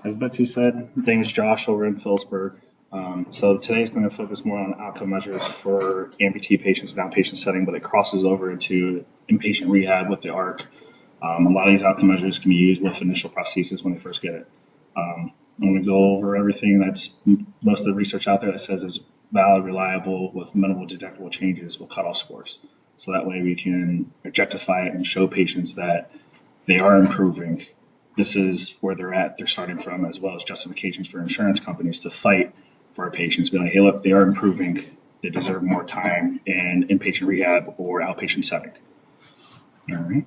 As Betsy said, name's Josh over in Phillipsburg. So today's going to focus more on outcome measures for amputee patients in outpatient setting, but it crosses over into inpatient rehab with the ARC. A lot of these outcome measures can be used with initial prosthesis when they first get it. I'm going to go over everything that's most of the research out there that says is valid, reliable, with minimal detectable changes with cutoff scores. So that way we can objectify it and show patients that they are improving. This is where they're at, they're starting from, as well as justifications for insurance companies to fight for our patients. Be like, hey, look, they are improving. They deserve more time in inpatient rehab or outpatient setting. All right.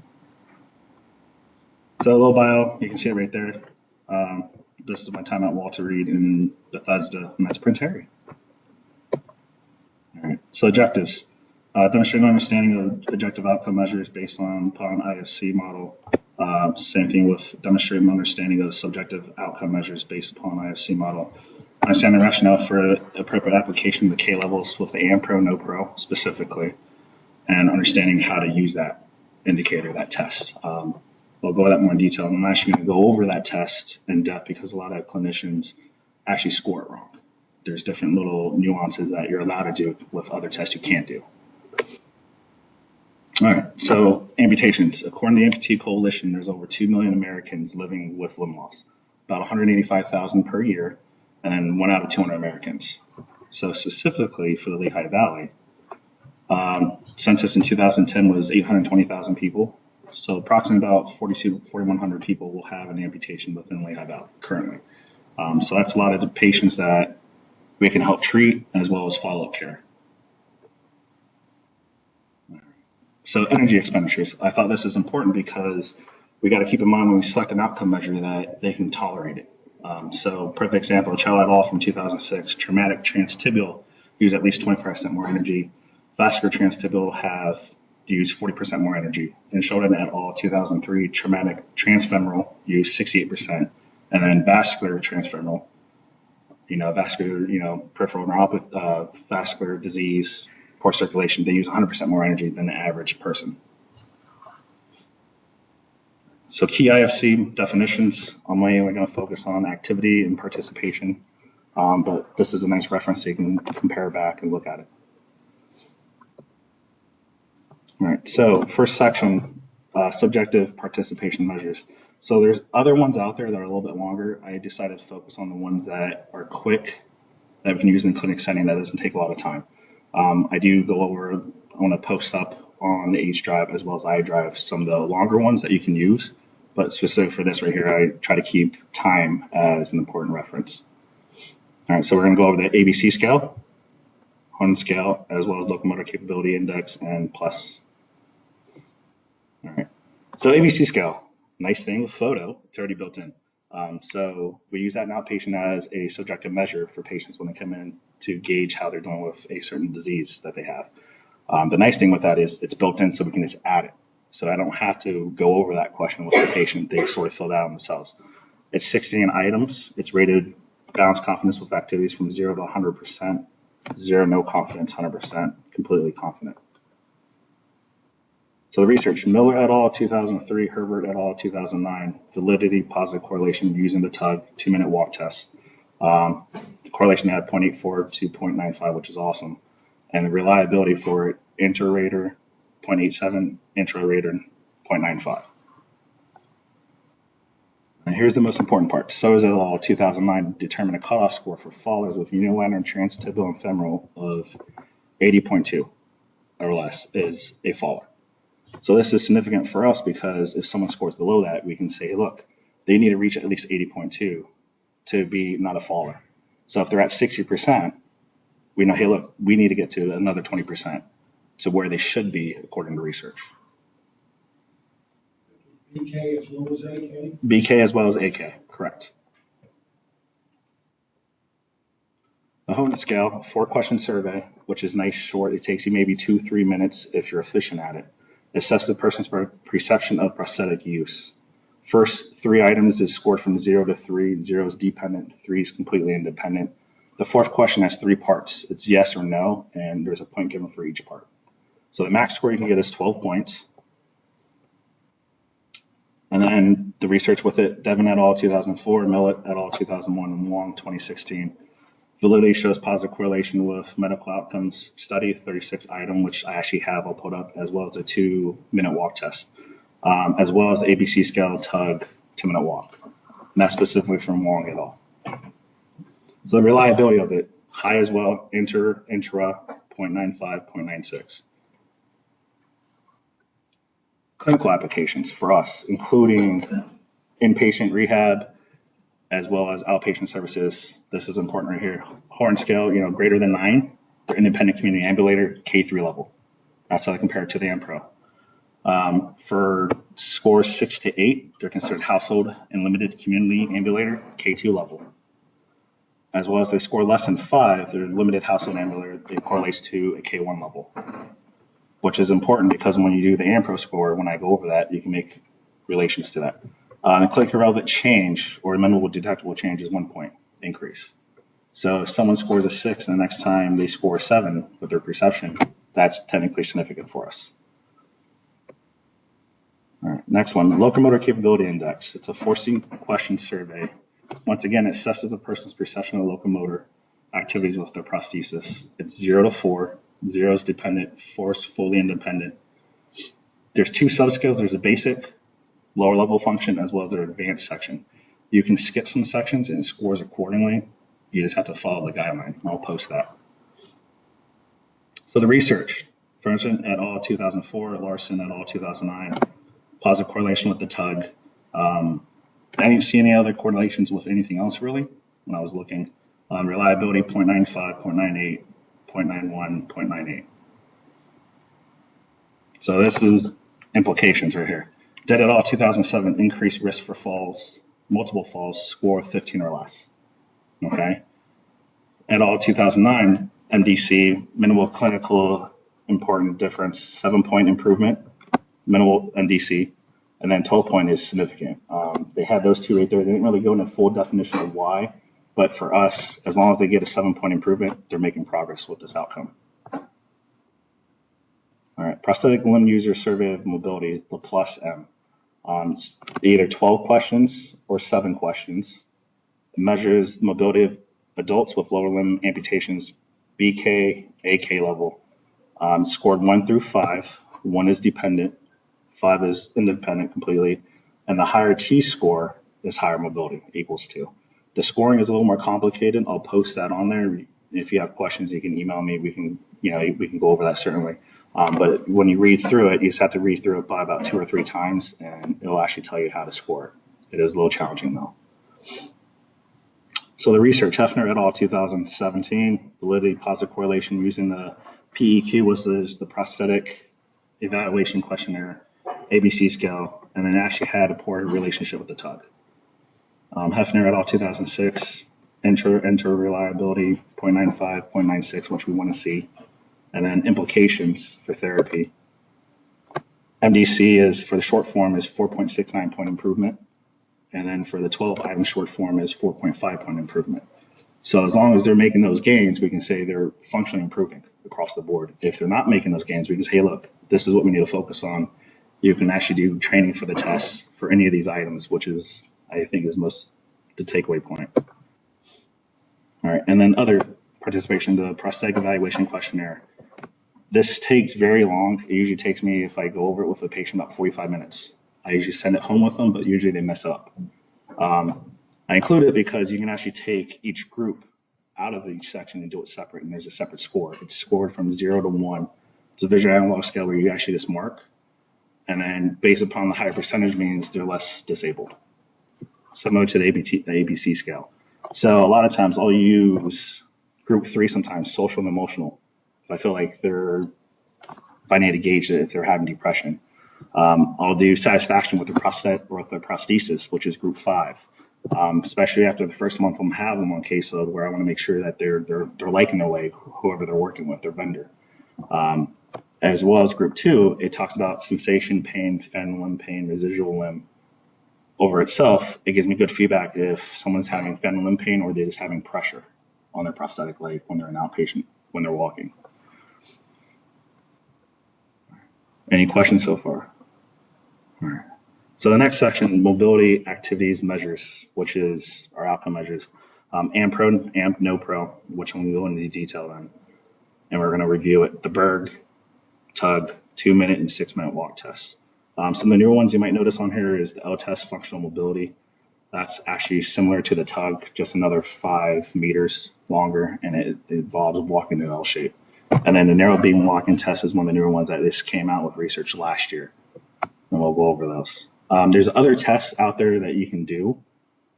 So a little bio, you can see it right there. This is my time at Walter Reed in Bethesda, and that's Prince Harry. All right. So objectives. Demonstrating understanding of objective outcome measures based upon ISC model. Same thing with demonstrating understanding of subjective outcome measures based upon ISC model. Understand the rationale for appropriate application of the K levels with the AMPRO, NO-PRO specifically, and understanding how to use that indicator, that test. We'll go over that more in detail. I'm actually going to go over that test in depth because a lot of clinicians actually score it wrong. There's different little nuances that you're allowed to do with other tests you can't do. All right, so amputations. According to the Amputee Coalition, there's over 2 million Americans living with limb loss, about 185,000 per year, and 1 out of 200 Americans. So specifically for the Lehigh Valley, census in 2010 was 820,000 people. So approximately about 4,100 people will have an amputation within Lehigh Valley currently. So that's a lot of the patients that we can help treat as well as follow-up care. So energy expenditures. I thought this is important because we got to keep in mind when we select an outcome measure that they can tolerate it. So perfect example, Chow et al. From 2006, traumatic transtibial use at least 25% more energy. Vascular transtibial have used 40% more energy. And Sheldon et al. 2003, traumatic transfemoral use 68%. And then vascular transfemoral, vascular, peripheral neuropathy, vascular disease, poor circulation, they use 100% more energy than the average person. So key IFC definitions, I'm mainly going to focus on activity and participation, but this is a nice reference so you can compare back and look at it. All right, so first section, subjective participation measures. So there's other ones out there that are a little bit longer. I decided to focus on the ones that are quick, that we can use in the clinic setting that doesn't take a lot of time. I do go over, I want to post up on the H drive as well as I drive some of the longer ones that you can use, but specific for this right here, I try to keep time as an important reference. All right, so we're going to go over the ABC scale, Hoehn scale, as well as locomotor capability index and plus. All right, so ABC scale, nice thing with photo, it's already built in. So we use that in outpatient as a subjective measure for patients when they come in to gauge how they're doing with a certain disease that they have. The nice thing with that is it's built in so we can just add it. So I don't have to go over that question with the patient. They sort of fill that out themselves. It's 16 items. It's rated balanced confidence with activities from 0 to 100%, 0 no confidence, 100% completely confident. So the research, Miller et al. 2003, Herbert et al. 2009, validity positive correlation using the TUG 2-minute walk test. Correlation had 0.84 to 0.95, which is awesome. And the reliability for it, inter-rater 0.87, intra-rater 0.95. And here's the most important part. So is et al. 2009 determined a cutoff score for fallers with unilateral transtibial and femoral of 80.2 or less is a faller. So this is significant for us because if someone scores below that, we can say, look, they need to reach at least 80.2 to be not a faller. So if they're at 60%, we know, hey, look, we need to get to another 20% to where they should be according to research. BK as well as AK? BK as well as AK, correct. The Hoehn scale, 4-question survey, which is nice, short. It takes you maybe 2-3 minutes if you're efficient at it. Assess the person's perception of prosthetic use. First 3 items is scored from 0 to 3. 0 is dependent, 3 is completely independent. The 4th question has 3 parts. It's yes or no, and there's a point given for each part. So the max score you can get is 12 points. And then the research with it, Devon et al. 2004, Millet et al. 2001, and Wong 2016. Validity shows positive correlation with medical outcomes study, 36 item, which I actually have, I'll put up, as well as a 2-minute walk test, as well as ABC scale, tug, 2-minute walk. And that's specifically from Wong et al. So the reliability of it, high as well, intra, 0.95, 0.96. Clinical applications for us, including inpatient rehab, as well as outpatient services. This is important right here. Horn scale, greater than 9. They're independent community ambulator, K3 level. That's how I compare it to the AmPro. For scores 6 to 8, they're considered household and limited community ambulator, K2 level. As well as they score less than 5, they're limited household ambulator, it correlates to a K1 level, which is important because when you do the AmPro score, when I go over that, you can make relations to that. And clinically relevant change or minimal detectable change is 1 point increase. So if someone scores a 6 and the next time they score a 7 with their perception, that's technically significant for us. All right, next one, locomotor capability index. It's a 14-question survey. Once again, it assesses a person's perception of locomotor activities with their prosthesis. It's 0 to 4. 0 is dependent, 4 is fully independent. There's 2 subscales. There's a basic, lower level function, as well as their advanced section. You can skip some sections and it scores accordingly. You just have to follow the guideline. I'll post that. So the research, Ferguson et al. 2004, Larson et al. 2009, positive correlation with the tug. I didn't see any other correlations with anything else really when I was looking. Reliability 0.95, 0.98, 0.91, 0.98. So this is implications right here. Dead et al. 2007, increased risk for falls, multiple falls, score 15 or less. Okay. Et al. 2009, MDC, minimal clinical important difference, 7-point improvement, minimal MDC, and then 12 point is significant. They had those 2 right there. They didn't really go into full definition of why, but for us, as long as they get a 7-point improvement, they're making progress with this outcome. All right, prosthetic limb user survey of mobility, the plus M. It's either 12 questions or 7 questions. It measures mobility of adults with lower limb amputations, BK, AK level. Scored 1 through 5. 1 is dependent, 5 is independent completely, and the higher T score is higher mobility, equals 2. The scoring is a little more complicated. I'll post that on there. If you have questions, you can email me. We can go over that certainly. But when you read through it, you just have to read through it by about 2 or 3 times, and it'll actually tell you how to score it. It is a little challenging though. So the research, Hefner et al. 2017, validity positive correlation using the PEQ was the prosthetic evaluation questionnaire, ABC scale, and then actually had a poor relationship with the tug. Hefner et al. 2006, enter reliability 0.95, 0.96, which we want to see, and then implications for therapy. MDC is for the short form is 4.69 point improvement, and then for the 12 item short form is 4.5 point improvement. So as long as they're making those gains, we can say they're functionally improving across the board. If they're not making those gains, we can say, hey, look, this is what we need to focus on. You can actually do training for the tests for any of these items, which is, I think, is most the takeaway point. All right, and then other participation, the prosthetic evaluation questionnaire. This takes very long. It usually takes me, if I go over it with a patient, about 45 minutes. I usually send it home with them, but usually they mess up. I include it because you can actually take each group out of each section and do it separate, and there's a separate score. It's scored from 0 to 1. It's a visual analog scale where you actually just mark, and then based upon the higher percentage means they're less disabled, similar to the ABC scale. So a lot of times I'll use group 3 sometimes, social and emotional. If I feel like if I need to gauge it, if they're having depression. I'll do satisfaction with the prosthesis, which is group 5. Especially after the first month I'm having them on caseload, where I want to make sure that they're liking their leg, whoever they're working with, their vendor. As well as group 2, it talks about sensation, pain, phantom limb pain, residual limb. Over itself, it gives me good feedback if someone's having phantom limb pain or they're just having pressure on their prosthetic leg when they're an outpatient, when they're walking. Any questions so far? All right. So the next section, mobility activities measures, which is our outcome measures. AMP Pro, AMP No Pro, which one we go into detail on. And we're going to review it. The Berg, Tug, 2-minute and 6-minute walk tests. Some of the newer ones you might notice on here is the L test, functional mobility. That's actually similar to the Tug, just another 5 meters longer, and it involves walking in L shape. And then the narrow beam walking test is one of the newer ones that just came out with research last year. And we'll go over those. There's other tests out there that you can do,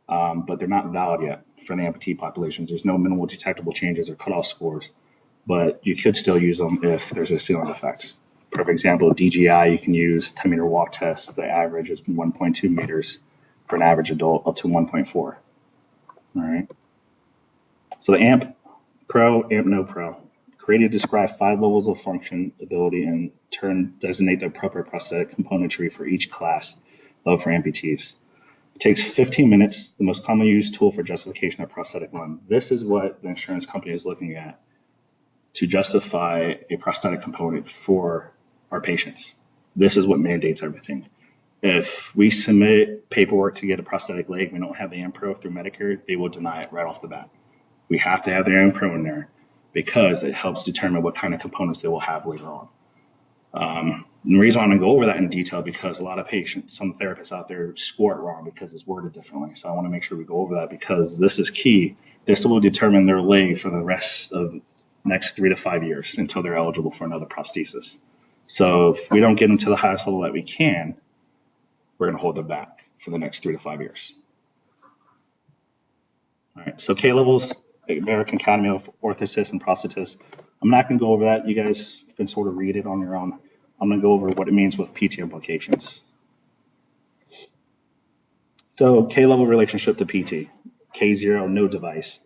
but they're not valid yet for the amputee populations. There's no minimal detectable changes or cutoff scores, but you could still use them if there's a ceiling effect. For example, DGI, you can use 10-meter walk test. The average is 1.2 meters for an average adult, up to 1.4. All right. So the AMP Pro, AMP No Pro, created to describe 5 levels of function, ability, and turn designate the appropriate prosthetic componentry for each class level for amputees. It takes 15 minutes, the most commonly used tool for justification of prosthetic limb. This is what the insurance company is looking at to justify a prosthetic component for our patients. This is what mandates everything. If we submit paperwork to get a prosthetic leg, we don't have the AMPRO through Medicare, they will deny it right off the bat. We have to have the AMPRO in there because it helps determine what kind of components they will have later on. The reason I'm going to go over that in detail because a lot of patients, some therapists out there score it wrong because it's worded differently. So I want to make sure we go over that because this is key. This will determine their leg for the rest of the next 3 to 5 years until they're eligible for another prosthesis. So if we don't get into the highest level that we can, we're going to hold them back for the next 3 to 5 years. All right, so K levels, American Academy of Orthotists and Prosthetists. I'm not going to go over that. You guys can sort of read it on your own. I'm going to go over what it means with PT implications. So K-level relationship to PT. K0, no device.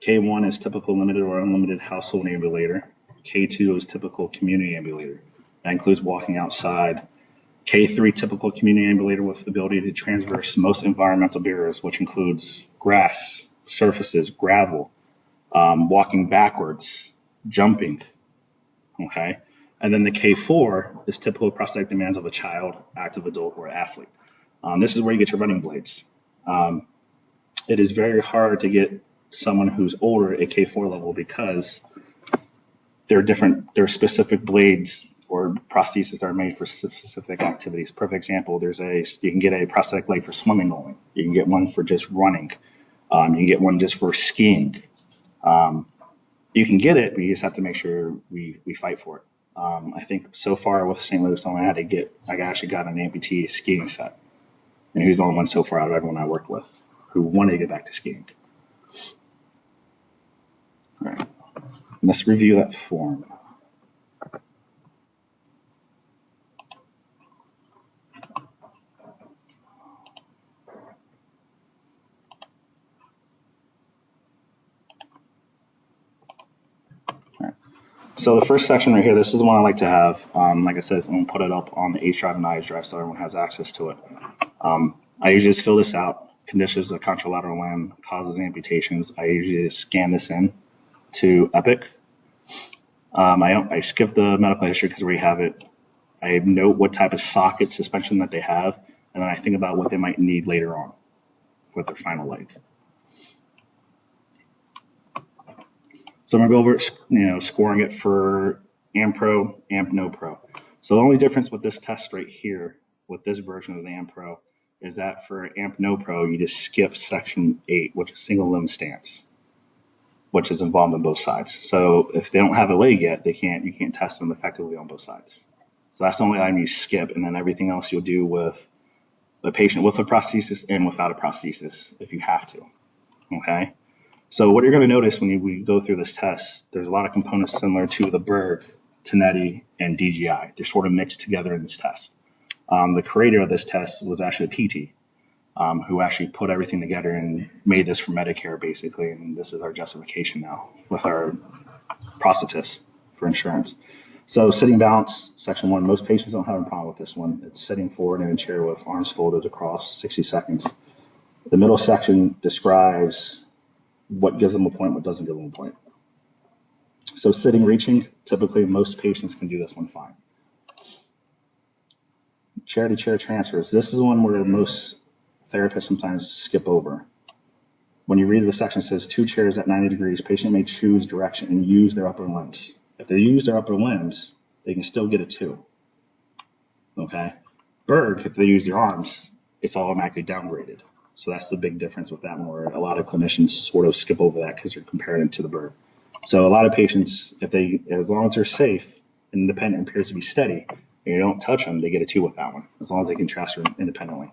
K1 is typical limited or unlimited household ambulator. K2 is typical community ambulator. That includes walking outside. K3, typical community ambulator with the ability to traverse most environmental barriers, which includes grass, surfaces, gravel, walking backwards, jumping, okay? And then the K4 is typical prosthetic demands of a child, active adult, or athlete. This is where you get your running blades. It is very hard to get someone who's older at K4 level because there are specific blades or prostheses that are made for specific activities. Perfect example, you can get a prosthetic leg for swimming only. You can get one for just running. You can get one just for skiing. You can get it, but you just have to make sure we fight for it. I think so far with St. Louis, I actually got an amputee skiing set. And he was the only one so far out of everyone I worked with who wanted to get back to skiing. All right, let's review that form. So the first section right here, this is the one I like to have. Like I said, I'm going to put it up on the H drive and I drive so everyone has access to it. I usually just fill this out. Conditions of contralateral limb, causes amputations. I usually just scan this in to Epic. I skip the medical history because we have it. I note what type of socket suspension that they have, and then I think about what they might need later on with their final leg. So I'm going to go over, scoring it for AMP Pro, AMP No Pro. So the only difference with this test right here, with this version of the AMP Pro, is that for AMP No Pro, you just skip section 8, which is single limb stance, which is involved on both sides. So if they don't have a leg yet, you can't test them effectively on both sides. So that's the only item you skip, and then everything else you'll do with the patient with a prosthesis and without a prosthesis if you have to. Okay. So what you're going to notice when we go through this test, there's a lot of components similar to the Berg, Tenetti, and DGI. They're sort of mixed together in this test. The creator of this test was actually a PT who actually put everything together and made this for Medicare, basically. And this is our justification now with our prosthetists for insurance. So sitting balance, section 1, most patients don't have a problem with this one. It's sitting forward in a chair with arms folded across 60 seconds. The middle section describes what gives them a point, what doesn't give them a point. So sitting reaching, typically most patients can do this one fine. chair-to-chair transfers. This is one where most therapists sometimes skip over. When you read the section, it says 2 chairs at 90 degrees, patient may choose direction and use their upper limbs. If they use their upper limbs, they can still get a 2. Okay? Berg, if they use their arms, it's automatically downgraded. So that's the big difference with that one, where a lot of clinicians sort of skip over that because they're comparing it to the Berg. So a lot of patients, as long as they're safe and independent, appears to be steady, and you don't touch them, they get a 2 with that one, as long as they can transfer independently.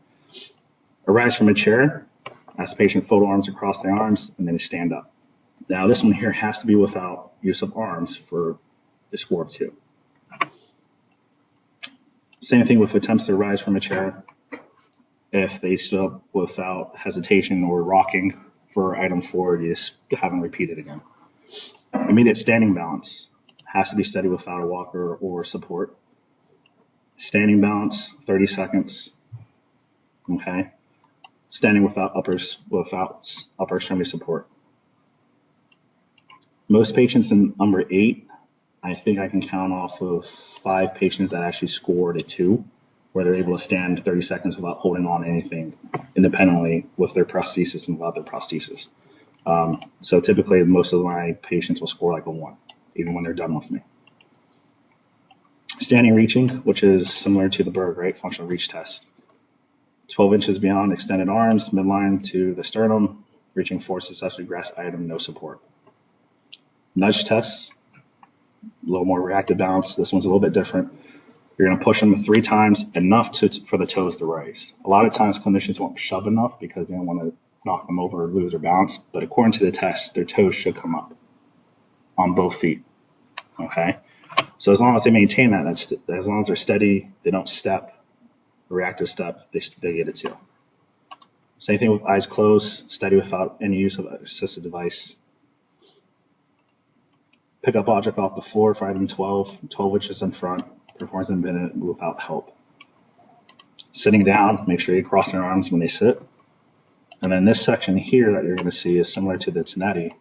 Arise from a chair, ask the patient fold arms across their arms, and then stand up. Now this one here has to be without use of arms for the score of 2. Same thing with attempts to rise from a chair. If they stood up without hesitation or rocking for item 4, you just have them repeat it again. Immediate standing balance has to be steady without a walker or support. Standing balance, 30 seconds. Okay. Standing without upper extremity support. Most patients in number 8, I think I can count off of 5 patients that actually scored a 2, where they're able to stand 30 seconds without holding on to anything independently with their prosthesis and without their prosthesis. So typically, most of my patients will score like a 1, even when they're done with me. Standing reaching, which is similar to the Berg, right? Functional reach test. 12 inches beyond extended arms, midline to the sternum, reaching for successfully grasped item, no support. Nudge test, a little more reactive balance. This one's a little bit different. You're going to push them 3 times, enough for the toes to raise. A lot of times clinicians won't shove enough because they don't want to knock them over or lose their balance, but according to the test, their toes should come up on both feet. Okay? So as long as they maintain that, as long as they're steady, they don't step, reactive step, they get it too. Same thing with eyes closed, steady without any use of assistive device. Pick up object off the floor for item 12 inches in front, performs a minute without help. Sitting down, make sure you cross their arms when they sit. And then this section here that you're going to see is similar to the Tenetti.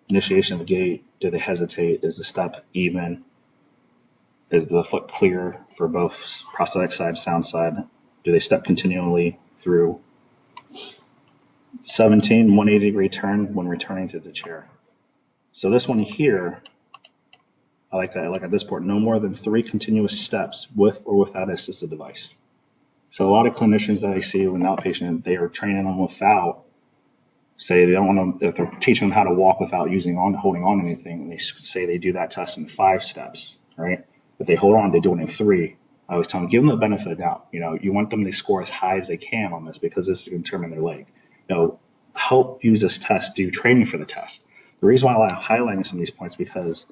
Initiation of the gait, do they hesitate? Is the step even? Is the foot clear for both prosthetic side, sound side? Do they step continually through? 17, 180-degree turn when returning to the chair. So this one here, I like that. I like at this point, no more than 3 continuous steps with or without an assistive device. So a lot of clinicians that I see with an outpatient, they are training them without, say they don't want to, if they're teaching them how to walk without holding on to anything, and they say they do that test in 5 steps, right? But they hold on, they do it in 3. I always tell them, give them the benefit of the doubt. You want them to score as high as they can on this because this is going to determine their leg. Help use this test, do training for the test. The reason why I'm highlighting some of these points because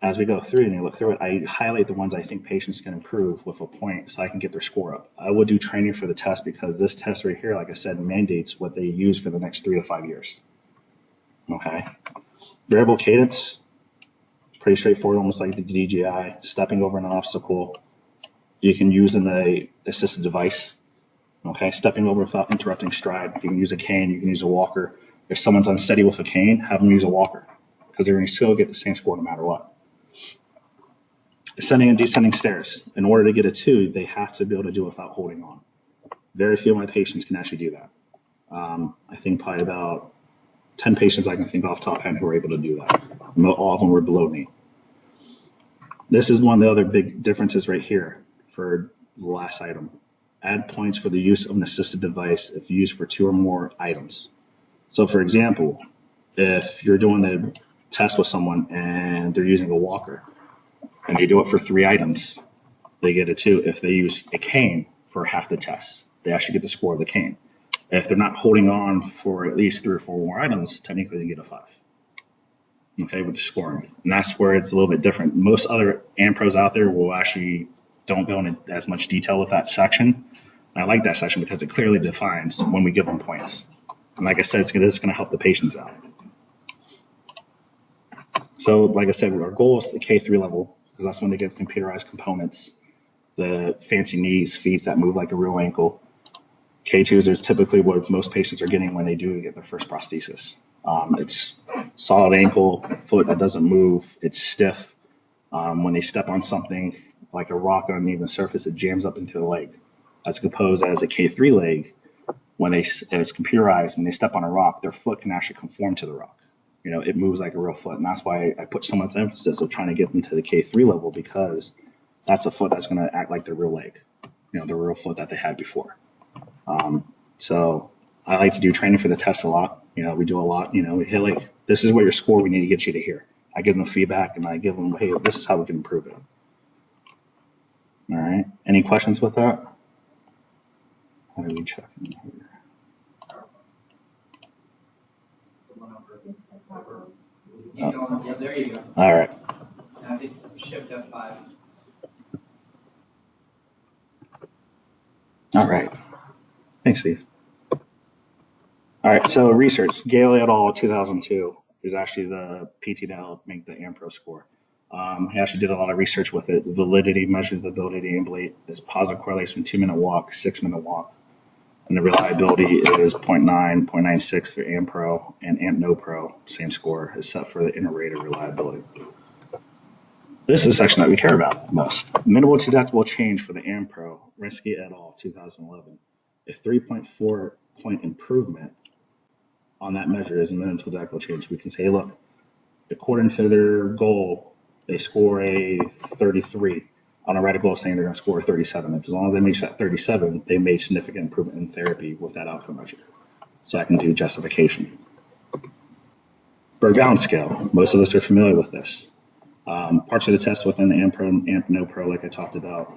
as we go through and you look through it, I highlight the ones I think patients can improve with a point so I can get their score up. I would do training for the test because this test right here, like I said, mandates what they use for the next 3 to 5 years. Okay. Variable cadence, pretty straightforward, almost like the DGI, stepping over an obstacle. You can use an assisted device. Okay, stepping over without interrupting stride. You can use a cane, you can use a walker. If someone's unsteady with a cane, have them use a walker because they're going to still get the same score no matter what. Ascending and descending stairs. In order to get a 2, they have to be able to do it without holding on. Very few of my patients can actually do that. I think probably about 10 patients I can think off top hand who are able to do that. All of them were below me. This is one of the other big differences right here for the last item. Add points for the use of an assisted device if used for 2 or more items. So for example, if you're doing a test with someone and they're using a walker and they do it for 3 items, they get a 2. If they use a cane for half the test, they actually get the score of the cane. If they're not holding on for at least 3 or 4 more items, technically they get a 5. Okay, with the scoring. And that's where it's a little bit different. Most other AMPROs out there will actually don't go into as much detail with that section. And I like that section because it clearly defines when we give them points. And like I said, it's going to help the patients out. So like I said, our goal is the K3 level because that's when they get computerized components, the fancy knees, feet that move like a real ankle. K2s are typically what most patients are getting when they do get their first prosthesis. It's solid ankle, foot that doesn't move, it's stiff. When they step on something like a rock on an uneven surface, it jams up into the leg. as opposed as a K3 leg, when it's computerized, when they step on a rock, their foot can actually conform to the rock. You know, it moves like a real foot. And that's why I put so much emphasis of trying to get them to the K3 level, because that's a foot that's going to act like their real leg, you know, the real foot that they had before. So I like to do training for the test a lot. You know, we do a lot, you know, we hit like, this is what your score we need to get you to here. I give them feedback and I give them, hey, this is how we can improve it. All right. Any questions with that? How do we check in here? Oh. Yeah, there you go. All right. I think shift F5. All right. Thanks, Steve. All right. So research, Gale et al. 2002 is actually the PT to help make the AMPRO score. He actually did a lot of research with it. The validity measures the ability to ambulate. There's positive correlation 2-minute walk, 6-minute walk. And the reliability is 0.9, 0.96 for AMPRO, and AMP-NO-PRO, same score, except for the inter-rater reliability. This is the section that we care about the most. Minimal deductible change for the AMPRO, Rinsky et al. 2011. A 3.4 point improvement on that measure is a minimal deductible change. We can say, look, according to their goal, they score a 33. On a radical saying they're going to score 37. As long as they make that 37, they made significant improvement in therapy with that outcome measure. So I can do justification. Berg balance scale. Most of us are familiar with this. Parts of the test within the AMPRO and AMP-NO-PRO, like I talked about.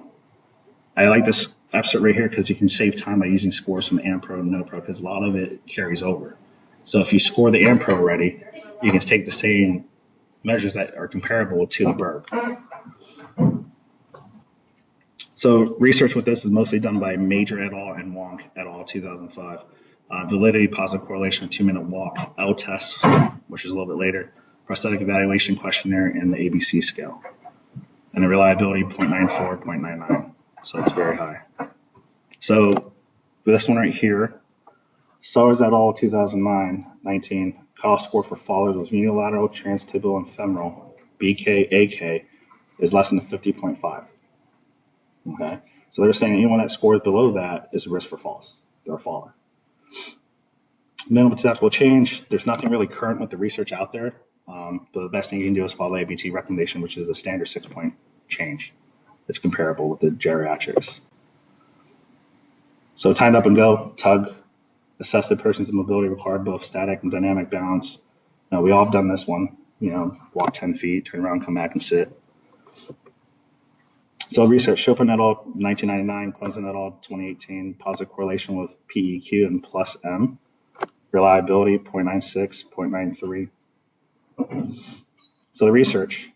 I like this excerpt right here because you can save time by using scores from the AMPRO and NO-PRO, because a lot of it carries over. So if you score the AMPRO already, you can take the same measures that are comparable to the Berg. So research with this is mostly done by Major et al. And Wonk et al. 2005. Validity, positive correlation of 2-minute walk, L test, which is a little bit later, prosthetic evaluation questionnaire, and the ABC scale. And the reliability 0.94, 0.99. So it's very high. So this one right here, Stars et al. 2009-19, cutoff score for fallers was unilateral, transtibial, and femoral, BK, AK, is less than 50.5. Okay, so they're saying anyone that scores below that is a risk for falls. They're a faller. Minimal deductible change. There's nothing really current with the research out there, but the best thing you can do is follow the ABT recommendation, which is a standard 6-point change. It's comparable with the geriatrics. So timed up and go, tug, assess the person's mobility required, both static and dynamic balance. Now we all have done this one, you know, walk 10 feet, turn around, come back and sit. So research, Chopin et al. 1999, Clemson et al. 2018, positive correlation with PEQ and plus M. Reliability 0.96, 0.93. So the research,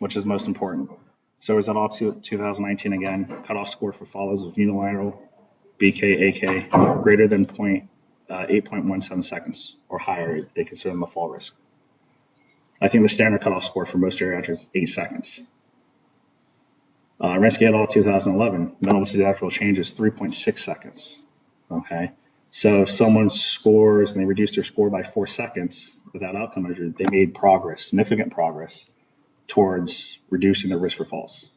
which is most important. So is et al. 2019 again, cutoff score for follows with unilateral, BK, AK, greater than 8.17 seconds or higher, they consider them a fall risk. I think the standard cutoff score for most geriatrics is 8 seconds. Rinsky et al. 2011, minimal deductible change is 3.6 seconds. Okay, so if someone scores and they reduce their score by 4 seconds with that outcome measure, they made progress, significant progress, towards reducing the risk for falls.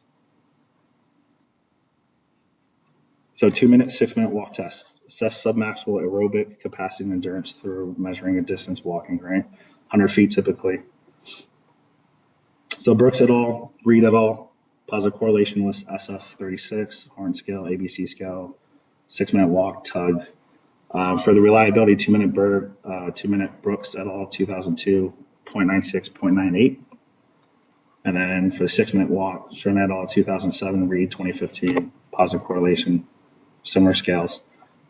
So 2-minute, 6-minute walk test. Assess submaximal aerobic capacity and endurance through measuring a distance walking, right? 100 feet typically. So Brooks et al., Reed et al., positive correlation was SF36, Horn scale, ABC scale, 6-minute walk, tug. For the reliability, 2-minute Berg, 2-minute Brooks et al. 2002, 0.96, 0.98. And then for the 6-minute walk, Schön et al. 2007, Reed 2015, positive correlation, similar scales.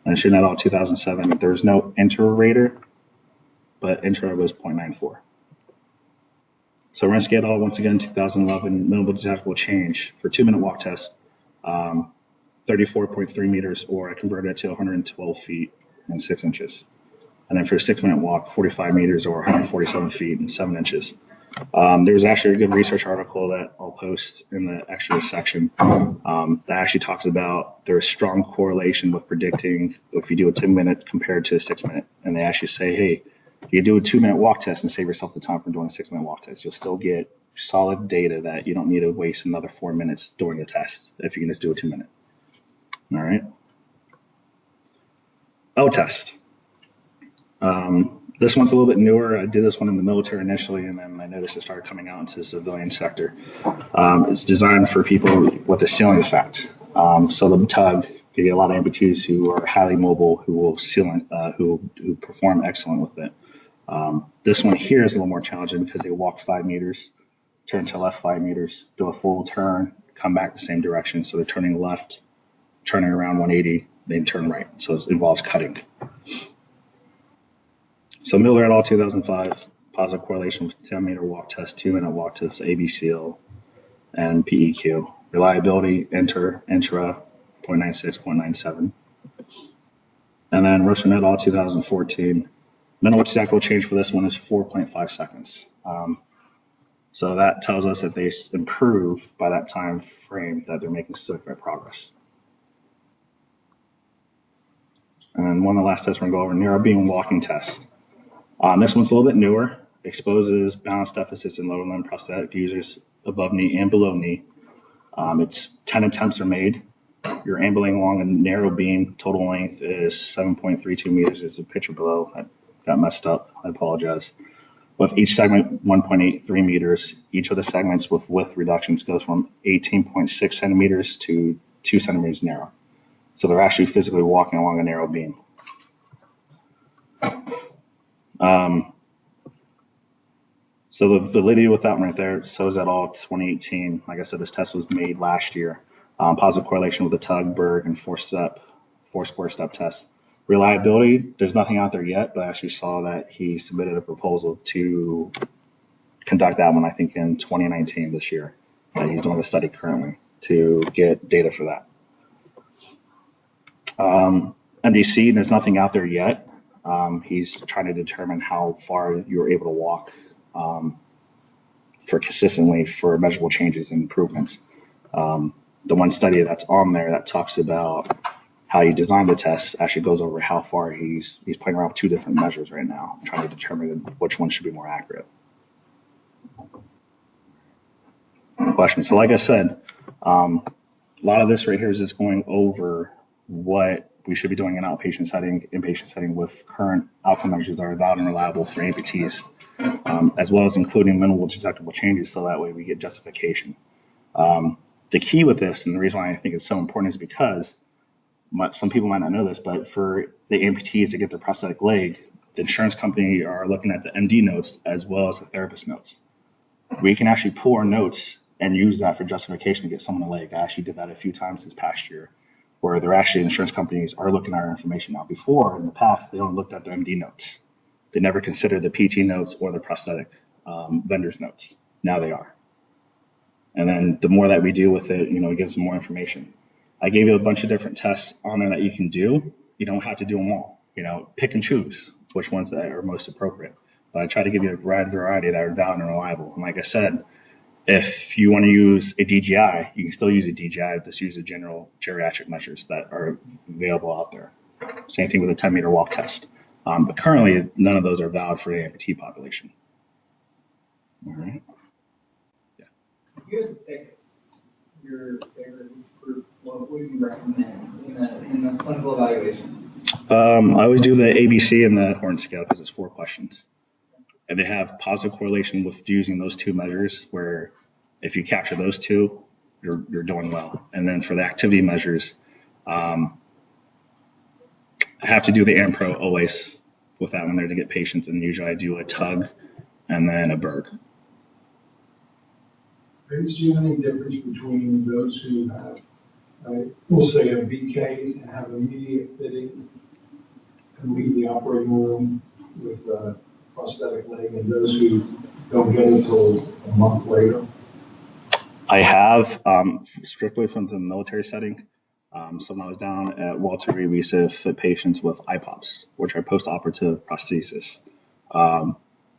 And Schön et al. 2007, there was no inter-rater, but intra was 0.94. So Rinsky et al. Once again, 2011, minimal detectable change for 2-minute walk test, 34.3 meters, or I converted it to 112 feet and 6 inches. And then for a 6-minute walk, 45 meters or 147 feet and 7 inches. There was actually a good research article that I'll post in the extra section that actually talks about there's strong correlation with predicting if you do a 10-minute compared to a 6-minute. And they actually say, hey, you do a 2-minute walk test and save yourself the time from doing a 6-minute walk test. You'll still get solid data that you don't need to waste another 4 minutes during the test if you can just do a 2-minute. All right. test. This one's a little bit newer. I did this one in the military initially, and then I noticed it started coming out into the civilian sector. It's designed for people with a ceiling effect. So the tug, you get a lot of amputees who are highly mobile, who will who perform excellent with it. This one here is a little more challenging because they walk 5 meters, turn to left 5 meters, do a full turn, come back the same direction. So they're turning left, turning around 180, then turn right. So it involves cutting. So Miller et al. 2005, positive correlation with 10-meter walk test, 2-minute walk test, ABCL, and PEQ. Reliability, intra, 0.96, 0.97. And then Rosen et al. 2014, minimal tactical change for this one is 4.5 seconds. So that tells us if they improve by that time frame that they're making significant progress. And one of the last tests we're going to go over, Neuro beam walking test. This one's a little bit newer, exposes balance deficits in lower limb prosthetic users above knee and below knee. It's 10 attempts are made. You're ambling along a narrow beam. Total length is 7.32 meters. There's a picture below. I got messed up. I apologize. With each segment 1.83 meters, each of the segments with width reductions goes from 18.6 centimeters to 2 centimeters narrow. So they're actually physically walking along a narrow beam. So the validity with that one right there, so is that all 2018. Like I said, this test was made last year. Positive correlation with the tug, Berg, and four square step test. Reliability, there's nothing out there yet, but I actually saw that he submitted a proposal to conduct that one, I think, in 2019 this year. And he's doing a study currently to get data for that. MDC, there's nothing out there yet. He's trying to determine how far you're able to walk for consistently for measurable changes and improvements. The one study that's on there that talks about how he designed the test actually goes over how far he's playing around with 2 different measures right now, trying to determine which one should be more accurate. Question. So like I said, a lot of this right here is just going over what we should be doing in outpatient setting, inpatient setting with current outcome measures that are valid and reliable for amputees, as well as including minimal detectable changes so that way we get justification. The key with this, and the reason why I think it's so important, is because some people might not know this, but for the amputees to get their prosthetic leg, the insurance company are looking at the MD notes as well as the therapist notes. We can actually pull our notes and use that for justification to get someone a leg. I actually did that a few times this past year, where they're actually insurance companies are looking at our information now. Before, in the past, they only looked at the MD notes. They never considered the PT notes or the prosthetic vendor's notes. Now they are. And then the more that we do with it, it gives them more information. I gave you a bunch of different tests on there that you can do. You don't have to do them all. Pick and choose which ones that are most appropriate. But I try to give you a variety that are valid and reliable. And like I said, if you want to use a DGI, you can still use a DGI, just use the general geriatric measures that are available out there. Same thing with a 10-meter walk test. But currently, none of those are valid for the amputee population. All right. If you had to pick your favorite group, what would you recommend in the clinical evaluation? I always do the ABC and the Horn scale because it's 4 questions. And they have positive correlation with using those 2 measures, where if you capture those 2, you're doing well. And then for the activity measures, I have to do the AMPRO always with that one there to get patients, and usually I do a tug and then a Berg. Are you seeing any difference between those who have, we'll say, a BK and have immediate fitting and leave the operating room with a prosthetic leg, and those who don't get it until a month later? I have, strictly from the military setting. So when I was down at Walter Reed, we used to fit patients with IPOPs, which are post-operative prosthesis.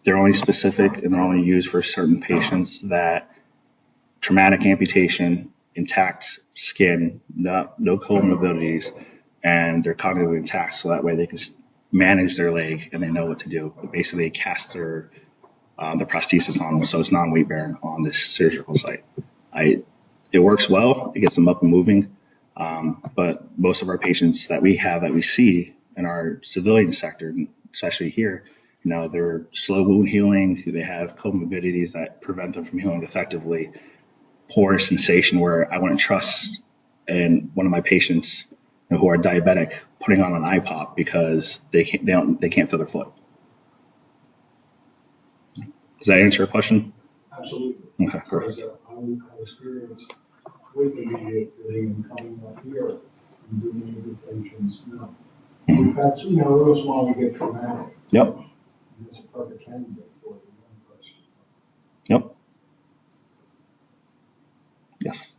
They're only specific and they're only used for certain patients that traumatic amputation, intact skin, no comorbidities, and they're cognitively intact, so that way they can manage their leg and they know what to do. Basically, they cast their the prosthesis on them, so it's non-weight bearing on this surgical site. It works well. It gets them up and moving. But most of our patients that we see in our civilian sector, especially here, they're slow wound healing. They have comorbidities that prevent them from healing effectively. Poor sensation where I wouldn't trust in one of my patients who are diabetic putting on an IPOP because they can't feel their foot. Does that answer your question? Absolutely. Okay, correct. Because I experienced with immediate fitting and coming up here and doing it with patients. That's, those while we get traumatic. Yep. And it's a perfect candidate for the young person. Yep. Yes.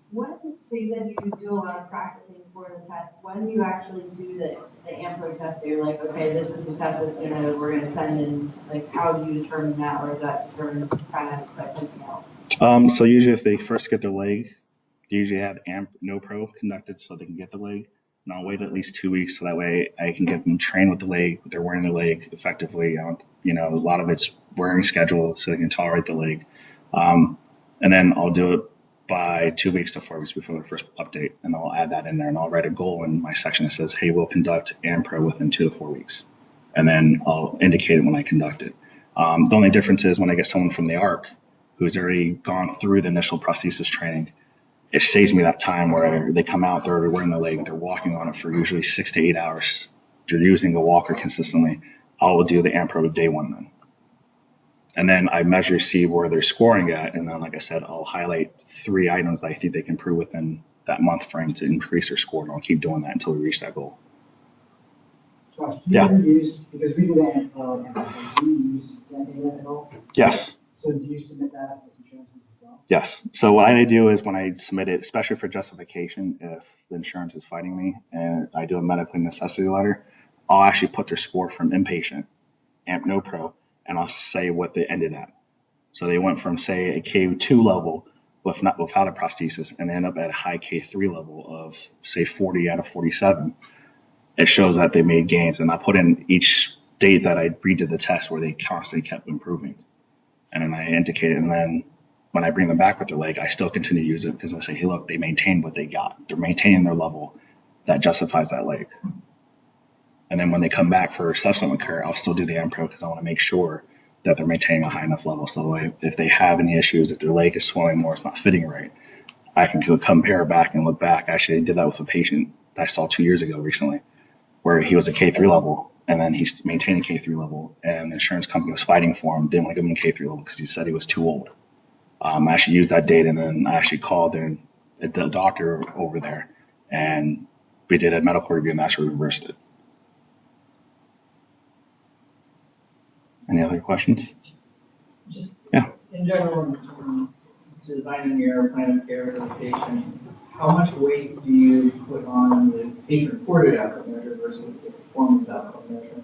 So you said you do a lot of practicing for the test. When do you actually do the AMPRO test? You're like, okay, this is the test that's we're gonna send in. Like, how do you determine that, or is that determined kind of by something else? So usually if they first get their leg, they usually have NoPro conducted so they can get the leg. And I'll wait at least 2 weeks so that way I can get them trained with the leg. They're wearing the leg effectively. A lot of it's wearing schedule so they can tolerate the leg. And then I'll do it by 2 weeks to 4 weeks before the first update. And I'll add that in there and I'll write a goal in my section that says, hey, we'll conduct AMPRO within 2 to 4 weeks. And then I'll indicate it when I conduct it. The only difference is when I get someone from the ARC who's already gone through the initial prosthesis training, it saves me that time where they come out, they're already wearing the leg, they're walking on it for usually 6 to 8 hours. They're using the walker consistently. I will do the AMPRO day 1 then. And then I measure, see where they're scoring at. And then, like I said, I'll highlight 3 items that I think they can improve within that month frame to increase their score. And I'll keep doing that until we reach that goal. Josh, do you ever use, because we do that, do you use that data at all? Yes. So do you submit that with insurance as well? Yes. So what I do is when I submit it, especially for justification, if the insurance is fighting me and I do a medically necessity letter, I'll actually put their score from inpatient, NoPro, and I'll say what they ended at. So they went from, say, a K2 level without a prosthesis and they end up at a high K3 level of, say, 40 out of 47. It shows that they made gains. And I put in each date that I redid the test where they constantly kept improving. And then I indicate it. And then when I bring them back with their leg, I still continue to use it because I say, hey, look, they maintained what they got. They're maintaining their level that justifies that leg. And then when they come back for subsequent care, I'll still do the AMPRO because I want to make sure that they're maintaining a high enough level. So if they have any issues, if their leg is swelling more, it's not fitting right, I can compare back and look back. Actually, I did that with a patient that I saw 2 years ago recently, where he was a K3 level, and then he's maintaining K3 level, and the insurance company was fighting for him, didn't want to give him a K3 level because he said he was too old. I actually used that data, and then I actually called the doctor over there, and we did a medical review, and that's where we reversed it. Any other questions? Just Yeah. in general, in designing your plan of care for the patient, how much weight do you put on the patient-reported outcome measure versus the performance outcome measure?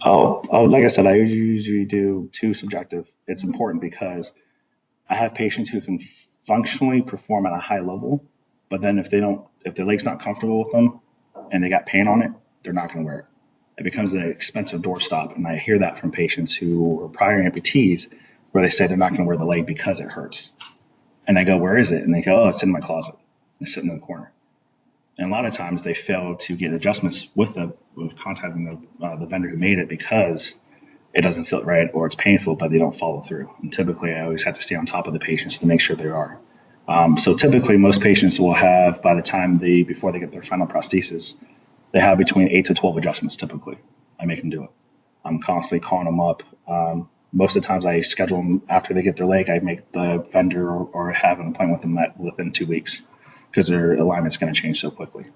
Oh, like I said, I usually do 2 subjective. It's important because I have patients who can functionally perform at a high level, but then if the leg's not comfortable with them and they got pain on it, they're not going to wear it. It becomes an expensive doorstop, and I hear that from patients who are prior amputees where they say they're not going to wear the leg because it hurts. And I go, where is it? And they go, oh, it's in my closet. It's sitting in the corner. And a lot of times they fail to get adjustments with contacting the vendor who made it because it doesn't feel right or it's painful, but they don't follow through. And typically I always have to stay on top of the patients to make sure they are. So typically most patients will have, by the time before they get their final prosthesis, they have between 8 to 12 adjustments typically. I make them do it. I'm constantly calling them up. Most of the times I schedule them after they get their leg. I make the vendor or have an appointment with them within 2 weeks because their alignment's going to change so quickly.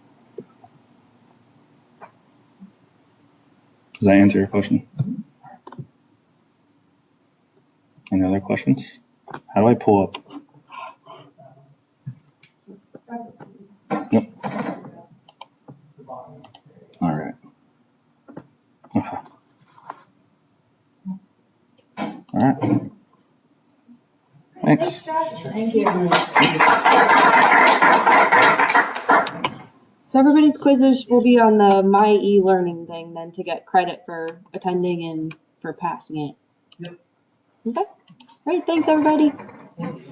Does that answer your question? Any other questions? How do I pull up? Yep. All right. Okay. All right. Thanks. Thank you. So everybody's quizzes will be on the My E-Learning thing then to get credit for attending and for passing it. Yep. Okay. Great. Thanks, everybody. Thank you.